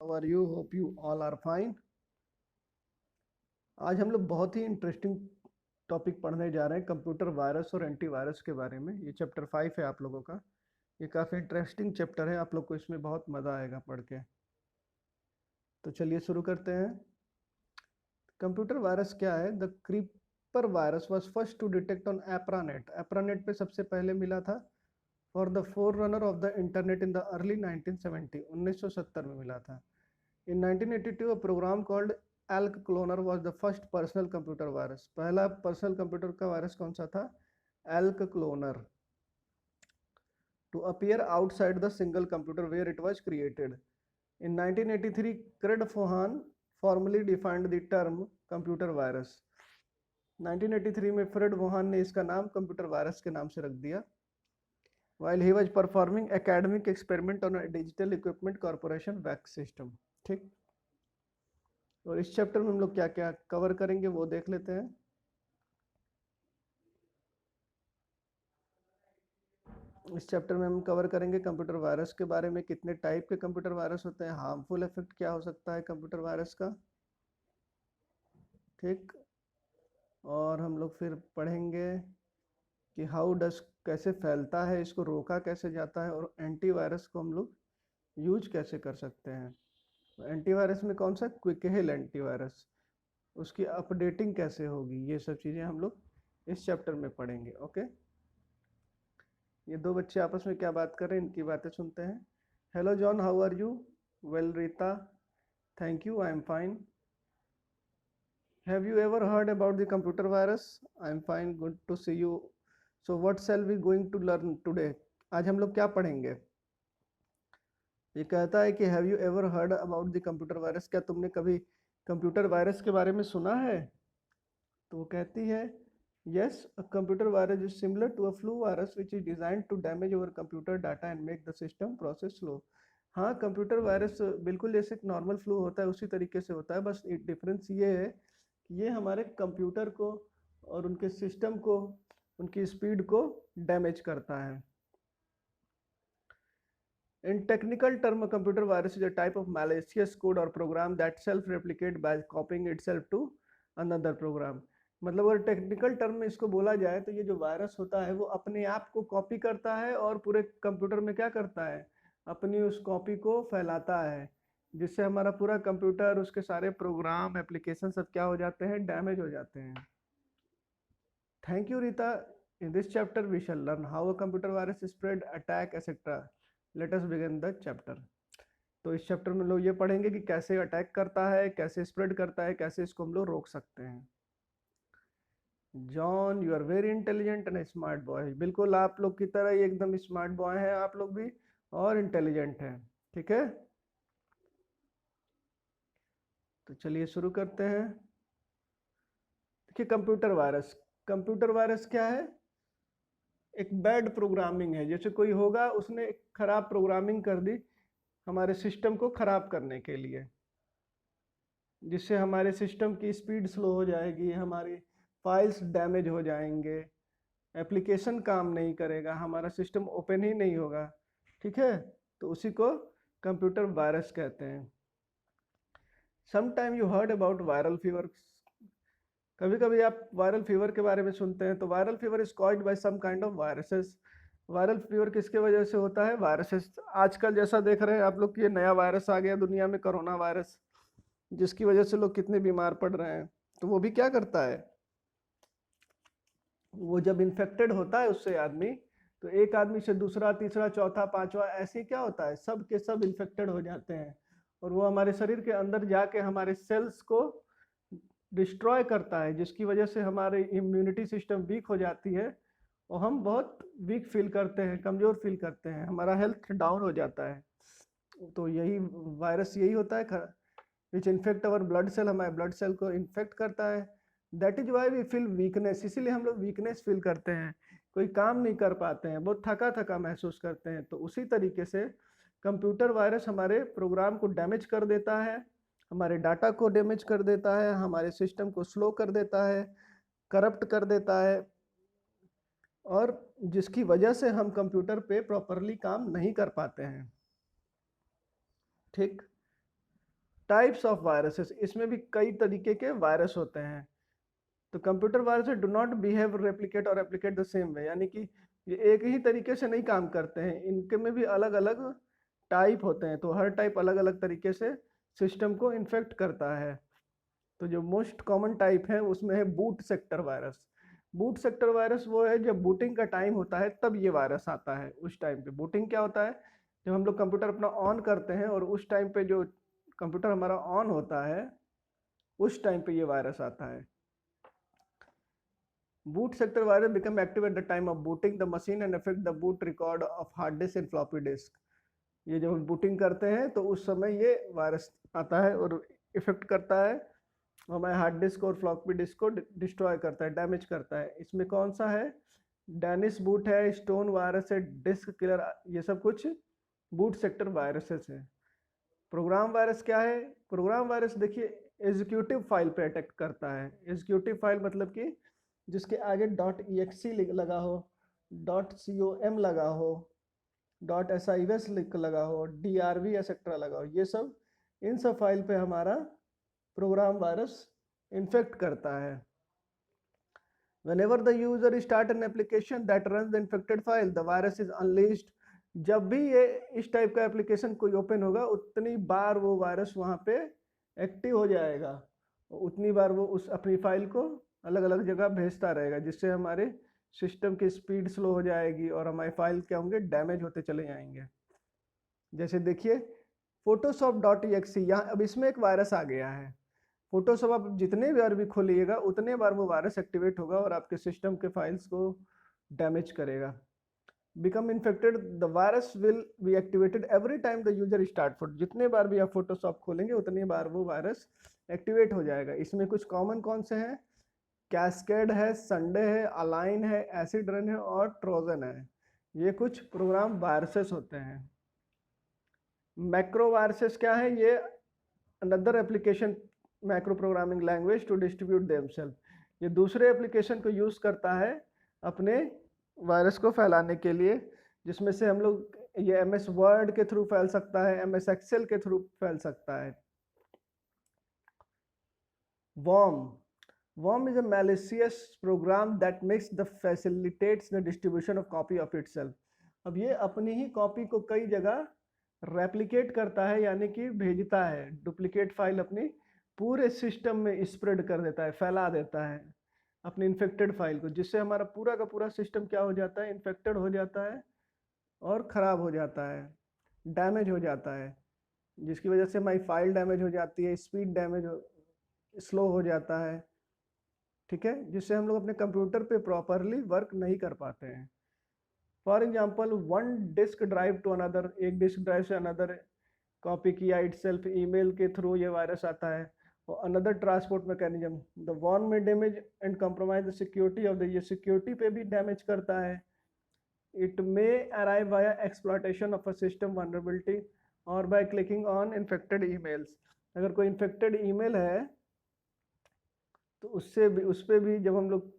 How are you? Hope you all are fine. आज हम लोग बहुत ही इंटरेस्टिंग टॉपिक पढ़ने जा रहे हैं कंप्यूटर वायरस और एंटीवायरस के बारे में। ये चैप्टर 5 है आप लोगों का। ये काफ़ी इंटरेस्टिंग चैप्टर है, आप लोग को इसमें बहुत मज़ा आएगा पढ़ के। तो चलिए शुरू करते हैं। कंप्यूटर वायरस क्या है? The creeper virus was first to detect on ARPANET. ARPANET पे सबसे पहले मिला था for the forerunner of the internet in the early 1970। 1970 में मिला था। In 1982, a program called Elk Cloner was the first personal computer virus. पहला personal computer का वायरस कौन सा था? Elk Cloner. To appear outside the single computer where it was created. In 1983, Craig Fohan formally defined the term computer virus. 1983 में Fred वोहान ने इसका नाम computer virus के नाम से रख दिया। While he was performing academic experiment on a digital equipment corporation VAX system. ठीक। और इस चैप्टर में हम लोग क्या क्या कवर करेंगे वो देख लेते हैं। इस चैप्टर में हम कवर करेंगे कंप्यूटर वायरस के बारे में, कितने टाइप के कंप्यूटर वायरस होते हैं, हार्मफुल इफेक्ट क्या हो सकता है कंप्यूटर वायरस का, ठीक। और हम लोग फिर पढ़ेंगे कि हाउ डस कैसे फैलता है, इसको रोका कैसे जाता है, और एंटीवायरस को हम लोग यूज कैसे कर सकते हैं। एंटीवायरस में कौन सा? क्विक हिल एंटीवायरस, उसकी अपडेटिंग कैसे होगी, ये सब चीज़ें हम लोग इस चैप्टर में पढ़ेंगे। ओके। ये दो बच्चे आपस में क्या बात कर रहे हैं, इनकी बातें सुनते हैं। Hello John, how are you? Well Rita, thank you, I am fine. Have you ever heard about the computer virus? I am fine, good to see you. So what shall we going to learn today? आज हम लोग क्या पढ़ेंगे? ये कहता है कि have you ever heard about the computer virus, क्या तुमने कभी कंप्यूटर वायरस के बारे में सुना है? तो वो कहती है yes, a computer virus is similar to a flu virus which is designed to damage our computer data and make the system process slow. हाँ, कंप्यूटर वायरस बिल्कुल जैसे नॉर्मल फ्लू होता है उसी तरीके से होता है, बस डिफरेंस ये है कि ये हमारे कंप्यूटर को और उनके सिस्टम को, उनकी स्पीड को डैमेज करता है। In technical term, a computer virus is a type of malicious code or program that self-replicate by copying itself to another program. मतलब अगर टेक्निकल टर्म में इसको बोला जाए तो ये जो वायरस होता है वो अपने आप को कॉपी करता है और पूरे कंप्यूटर में क्या करता है, अपनी उस कॉपी को फैलाता है, जिससे हमारा पूरा कंप्यूटर, उसके सारे प्रोग्राम, एप्लीकेशन सब क्या हो जाते हैं, डैमेज हो जाते हैं। Thank you Rita. In this chapter we shall learn how a computer virus spread, attack, et cetera. Let us begin the chapter. तो इस चैप्टर में लोग ये पढ़ेंगे कि कैसे अटैक करता है, कैसे स्प्रेड करता है, कैसे इसको हम लोग रोक सकते हैं। John, you are very intelligent and smart boy. बिल्कुल आप लोग की तरह ही एकदम स्मार्ट बॉय हैं आप लोग भी, और इंटेलिजेंट हैं, ठीक है। तो चलिए शुरू करते हैं। देखिए कंप्यूटर वायरस, कंप्यूटर वायरस क्या है? एक बैड प्रोग्रामिंग है। जैसे कोई होगा उसने एक खराब प्रोग्रामिंग कर दी हमारे सिस्टम को खराब करने के लिए, जिससे हमारे सिस्टम की स्पीड स्लो हो जाएगी, हमारी फाइल्स डैमेज हो जाएंगे, एप्लीकेशन काम नहीं करेगा, हमारा सिस्टम ओपन ही नहीं होगा, ठीक है। तो उसी को कंप्यूटर वायरस कहते हैं। Sometime you heard about viral fever. कभी कभी आप वायरल फीवर के बारे में सुनते हैं। तो viral fever is caused by some kind of viruses. Viral fever किसके वजह से होता है? वायरसेस। आजकल जैसा देख रहे हैं आप लोग कि ये नया वायरस आ गया दुनिया में, कोरोना वायरस, जिसकी वजह से लोग कितने बीमार पड़ रहे हैं। तो वो भी क्या करता है, वो जब इन्फेक्टेड होता है उससे आदमी, तो एक आदमी से दूसरा, तीसरा, चौथा, पांचवा, ऐसे क्या होता है, सब के सब इन्फेक्टेड हो जाते हैं, और वो हमारे शरीर के अंदर जाके हमारे सेल्स को डिस्ट्रॉय करता है, जिसकी वजह से हमारी इम्यूनिटी सिस्टम वीक हो जाती है और हम बहुत वीक फील करते हैं, कमज़ोर फील करते हैं, हमारा हेल्थ डाउन हो जाता है। तो यही वायरस यही होता है, which infect our blood cell, हमारे ब्लड सेल को इन्फेक्ट करता है। That is why we feel weakness, इसीलिए हम लोग वीकनेस फील करते हैं, कोई काम नहीं कर पाते हैं, बहुत थका थका महसूस करते हैं। तो उसी तरीके से कंप्यूटर वायरस हमारे प्रोग्राम को डैमेज कर देता है, हमारे डाटा को डैमेज कर देता है, हमारे सिस्टम को स्लो कर देता है, करप्ट कर देता है, और जिसकी वजह से हम कंप्यूटर पे प्रॉपरली काम नहीं कर पाते हैं, ठीक। टाइप्स ऑफ वायरसेस, इसमें भी कई तरीके के वायरस होते हैं। तो computer virus do not behave replicate और रेप्लिकेट द सेम वे, यानी कि ये एक ही तरीके से नहीं काम करते हैं, इनके में भी अलग अलग टाइप होते हैं। तो हर टाइप अलग अलग तरीके से सिस्टम को इन्फेक्ट करता है। तो जो मोस्ट कॉमन टाइप है उसमें है boot sector virus. Boot sector virus वो है जब बूटिंग का टाइम होता है तब ये वायरस आता है। उस टाइम पे बूटिंग क्या होता है, जब हम लोग कंप्यूटर अपना ऑन करते हैं और उस टाइम पे जो कंप्यूटर हमारा ऑन होता है उस टाइम पे ये वायरस आता है। Boot sector virus become active at the time of booting the machine and affect the boot record of hard disk and floppy disk। ये जब हम बूटिंग करते हैं तो उस समय ये वायरस आता है और इफेक्ट करता है हमारे हार्ड डिस्क और फ्लॉपी डिस्क को, डिस्ट्रॉय करता है, डैमेज करता है। इसमें कौन सा है, डेनिस बूट है, स्टोन वायरस है, डिस्क किलर, ये सब कुछ बूट सेक्टर वायरसेस है। प्रोग्राम वायरस क्या है, प्रोग्राम वायरस देखिए एग्जीक्यूटिव फाइल पे अटैक करता है। एग्जीक्यूटिव फाइल मतलब कि जिसके आगे .exe लगा हो, .com लगा हो, .sivs लगा हो, drv एक्सेट्रा लगा हो, ये सब इन सब फाइल पे हमारा प्रोग्राम वायरस इन्फेक्ट करता है। Whenever the user start an application that runs the infected file, the virus is unleashed। जब भी ये इस टाइप का एप्लीकेशन कोई ओपन होगा उतनी बार वो वायरस वहाँ पे एक्टिव हो जाएगा, उतनी बार वो उस अपनी फाइल को अलग अलग जगह भेजता रहेगा, जिससे हमारे सिस्टम की स्पीड स्लो हो जाएगी और हमारे फाइल क्या होंगे, डैमेज होते चले जाएंगे। जैसे देखिए photoshop.exe, यहाँ अब इसमें एक वायरस आ गया है। फोटोशॉप आप जितने बार भी खोलिएगा उतने बार वो वायरस एक्टिवेट होगा और आपके सिस्टम के फाइल्स को डैमेज करेगा। Become infected, the virus will be activated every time the user start photo. जितने बार भी आप फोटोशॉप खोलेंगे उतनी बार वो वायरस एक्टिवेट हो जाएगा। इसमें कुछ कॉमन कौन से हैं, कैस्केड है, संडे है, अलाइन है, एसिड रन है और ट्रोजन है। ये कुछ प्रोग्राम वायरसेस होते हैं। मैक्रो वायरसेस क्या है, ये another application macro programming language to distribute themself. ये दूसरे एप्लीकेशन को यूज करता है अपने वायरस को फैलाने के लिए, जिसमें से हम लोग ये MS वर्ड के थ्रू फैल सकता है, MS एक्सेल के थ्रू फैल सकता है। worm is a malicious program that makes the facilitates the distribution of copy of itself। अब ये अपनी ही कॉपी को कई जगह रेप्लिकेट करता है, यानी कि भेजता है, डुप्लीकेट फाइल अपनी पूरे सिस्टम में स्प्रेड कर देता है, फैला देता है अपनी इन्फेक्टेड फाइल को, जिससे हमारा पूरा का पूरा सिस्टम क्या हो जाता है, इन्फेक्टेड हो जाता है और ख़राब हो जाता है, डैमेज हो जाता है, जिसकी वजह से हमारी फाइल डैमेज हो जाती है, स्पीड डैमेज स्लो हो जाता है, ठीक है, जिससे हम लोग अपने कंप्यूटर पे प्रॉपरली वर्क नहीं कर पाते हैं। For example one disk drive to another, एक डिस्क ड्राइव से अनदर कॉपी किया इटसेल्फ, ईमेल के थ्रू ये वायरस आता है। और another transport mechanism, the worm में damage and compromise the security of the, ये सिक्योरिटी पे भी डैमेज करता है। It may arrive via exploitation of a system vulnerability और by clicking on infected emails. अगर कोई इन्फेक्टेड ईमेल है तो उससे भी, उस पर भी जब हम लोग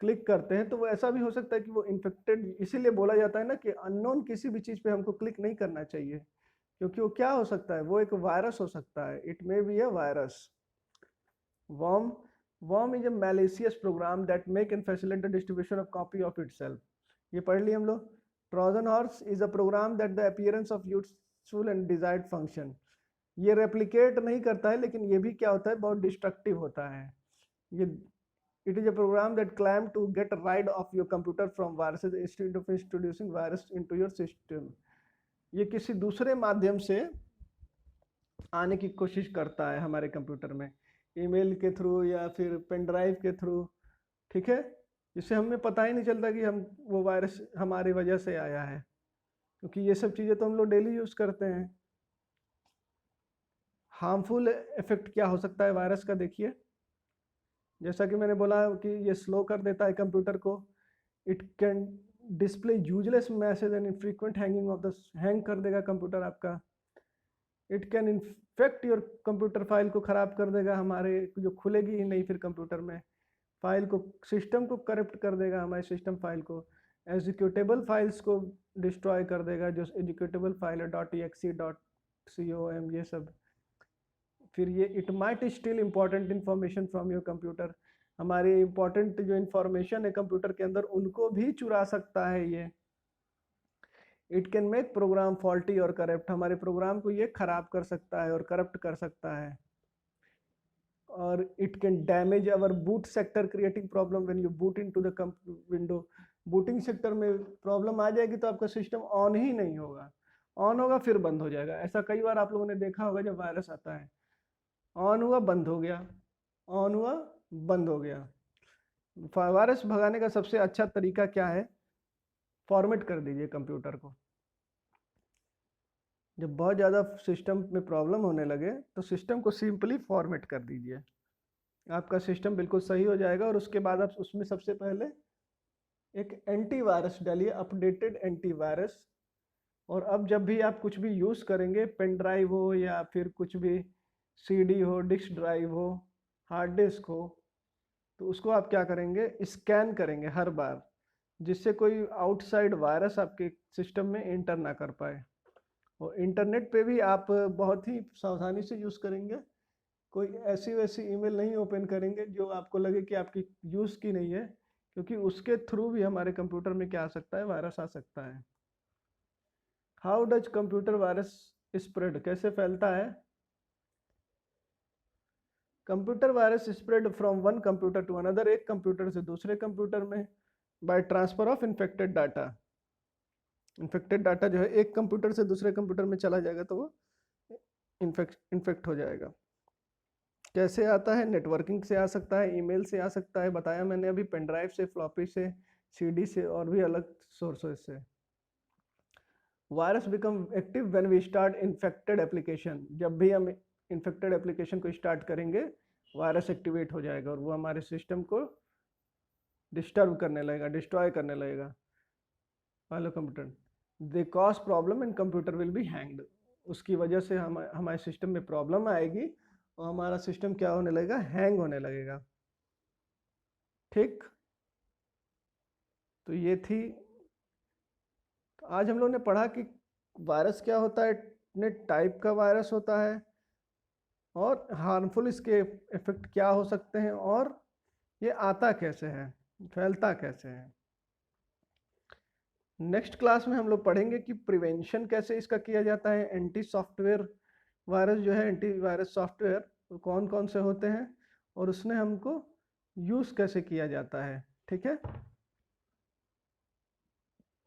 क्लिक करते हैं तो वो ऐसा भी हो सकता है कि वो इन्फेक्टेड, इसीलिए बोला जाता है ना कि अननोन किसी भी चीज़ पे हमको क्लिक नहीं करना चाहिए, क्योंकि वो क्या हो सकता है, वो एक वायरस हो सकता है। It may be a virus. worm is a malicious program that make and facilitate the distribution of copy of itself। ये पढ़ लिए हम लोग। Trojan horse is a program that the appearance of useful and desired function। ये replicate नहीं करता है, लेकिन ये भी क्या होता है, बहुत डिस्ट्रक्टिव होता है। ये it is a program that claim to get rid of your computer from viruses instead of introducing virus into your system। ये किसी दूसरे माध्यम से आने की कोशिश करता है हमारे कंप्यूटर में, ईमेल के थ्रू या फिर पेन ड्राइव के थ्रू, ठीक है, जिससे हमें पता ही नहीं चलता कि हम वो वायरस हमारी वजह से आया है, क्योंकि ये सब चीज़ें तो हम लोग डेली यूज़ करते हैं। हार्मफुल इफेक्ट क्या हो सकता है वायरस का, देखिए जैसा कि मैंने बोला कि ये स्लो कर देता है कंप्यूटर को। It can display useless message and infrequent hanging of the, hang कर देगा कंप्यूटर आपका। It can infect your computer, file को ख़राब कर देगा, हमारे जो खुलेगी ही नहीं फिर कंप्यूटर में, फाइल को, सिस्टम को करप्ट कर देगा, हमारे सिस्टम फाइल को, एग्जीक्यूटेबल फाइल्स को डिस्ट्रॉय कर देगा, जो एग्जीक्यूटेबल फाइल है .exe .com ये सब। फिर ये it might steal important information from your computer, हमारे इम्पॉर्टेंट जो इन्फॉर्मेशन है कंप्यूटर के अंदर उनको भी चुरा सकता है ये। It can make program faulty और करप्ट, हमारे प्रोग्राम को ये खराब कर सकता है और करप्ट कर सकता है। और it can damage our boot sector creating problem when you boot into the window, booting sector में प्रॉब्लम आ जाएगी तो आपका सिस्टम ऑन ही नहीं होगा, ऑन होगा फिर बंद हो जाएगा। ऐसा कई बार आप लोगों ने देखा होगा जब वायरस आता है, ऑन हुआ बंद हो गया, ऑन हुआ बंद हो गया। वायरस भगाने का सबसे अच्छा तरीका क्या है, फॉर्मेट कर दीजिए कंप्यूटर को। जब बहुत ज़्यादा सिस्टम में प्रॉब्लम होने लगे तो सिस्टम को सिंपली फॉर्मेट कर दीजिए, आपका सिस्टम बिल्कुल सही हो जाएगा। और उसके बाद आप उसमें सबसे पहले एक एंटीवायरस डालिए, अपडेटेड एंटीवायरस। और अब जब भी आप कुछ भी यूज़ करेंगे, पेन ड्राइव हो या फिर कुछ भी सीडी हो, डिस्क ड्राइव हो, हार्ड डिस्क हो, तो उसको आप क्या करेंगे, स्कैन करेंगे हर बार, जिससे कोई आउटसाइड वायरस आपके सिस्टम में एंटर ना कर पाए। और इंटरनेट पे भी आप बहुत ही सावधानी से यूज़ करेंगे, कोई ऐसी वैसी ईमेल नहीं ओपन करेंगे जो आपको लगे कि आपकी यूज़ की नहीं है, क्योंकि उसके थ्रू भी हमारे कंप्यूटर में क्या आ सकता है, वायरस आ सकता है। How does computer virus spread, कैसे फैलता है? Computer virus spread from one computer to another, एक कंप्यूटर से दूसरे कंप्यूटर में, by transfer of infected data. Infected data जो है एक कंप्यूटर से दूसरे कंप्यूटर में चला जाएगा तो वो इन्फेक्ट हो जाएगा। कैसे आता है? नेटवर्किंग से आ सकता है, ईमेल से आ सकता है, बताया मैंने अभी, पेन ड्राइव से, फ्लॉपी से, सीडी से, और भी अलग सोर्सेज से। Virus become active when we start infected application, जब भी हम इन्फेक्टेड एप्लीकेशन को स्टार्ट करेंगे वायरस एक्टिवेट हो जाएगा और वो हमारे सिस्टम को डिस्टर्ब करने लगेगा, डिस्ट्रॉय करने लगेगा। Hello computer, they cause problem and computer will be hanged, उसकी वजह से हमारे सिस्टम में प्रॉब्लम आएगी और हमारा सिस्टम क्या होने लगेगा, हैंग होने लगेगा। ठीक, तो ये थी, तो आज हम लोग ने पढ़ा कि वायरस क्या होता है, कितने टाइप का वायरस होता है और हार्मफुल इसके इफेक्ट क्या हो सकते हैं और ये आता कैसे है, फैलता कैसे है। नेक्स्ट क्लास में हम लोग पढ़ेंगे कि प्रिवेंशन कैसे इसका किया जाता है, एंटी सॉफ्टवेयर वायरस जो है, एंटी वायरस सॉफ्टवेयर कौन कौन से होते हैं और उसने हमको यूज़ कैसे किया जाता है। ठीक है,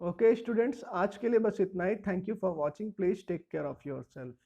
ओके स्टूडेंट्स, आज के लिए बस इतना ही। Thank you for watching, please take care of your self.